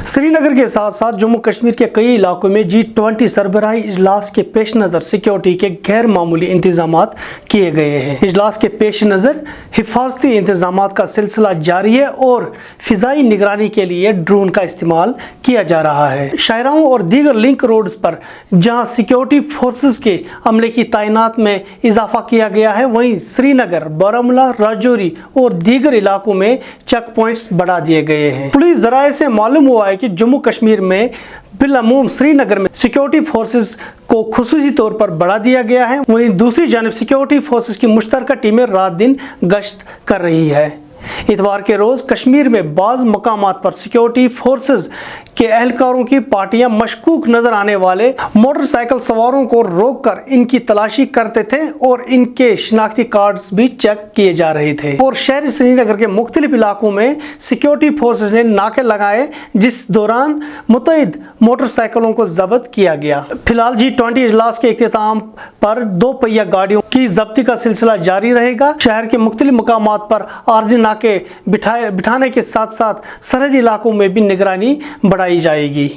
श्री नगर के साथ साथ जम्मू कश्मीर के कई इलाकों में G20 सरबराही इजलास के पेश नज़र सिक्योरिटी के गैर मामूली इंतजामात किए गए हैं। इजलास के पेश नज़र हिफाजती इंतजामात का सिलसिला जारी है और फिजाई निगरानी के लिए ड्रोन का इस्तेमाल किया जा रहा है। शाहराहों और दीगर लिंक रोड्स पर जहां सिक्योरिटी फोर्सेस के अमले की तैनात में इजाफा किया गया है, वहीं श्रीनगर, बारामूला, राजौरी और दीगर इलाकों में चेक पॉइंट्स बढ़ा दिए गए हैं। पुलिस जराये से मालूम हुआ है कि जम्मू कश्मीर में बिलअमूम श्रीनगर में सिक्योरिटी फोर्सेस को खुसूसी तौर पर बढ़ा दिया गया है। वहीं दूसरी जानिब सिक्योरिटी फोर्सेस की मुश्तरका टीमें रात दिन गश्त कर रही है। इतवार के रोज कश्मीर में बाज़ मकामात पर सिक्योरिटी फोर्सेस के एहलकारों की पार्टियां मशकूक नजर आने वाले मोटरसाइकिल सवारों को रोककर इनकी तलाशी करते थे और इनके शिनाख्ती कार्ड्स भी चेक किए जा रहे थे। और शहरी श्रीनगर के मुख्तलिफ इलाकों में सिक्योरिटी फोर्सेस ने नाके लगाए, जिस दौरान मुतअद्दिद मोटरसाइकिलों को जब्त किया गया। फिलहाल G20 इजलास के इख्तिताम पर 2 पहिया गाड़ियों की जब्ती का सिलसिला जारी रहेगा। शहर के मुख्तलिफ मकामात पर आर्जी नाके बिठाने के साथ साथ सरहदी इलाकों में भी निगरानी बढ़ाई जाएगी।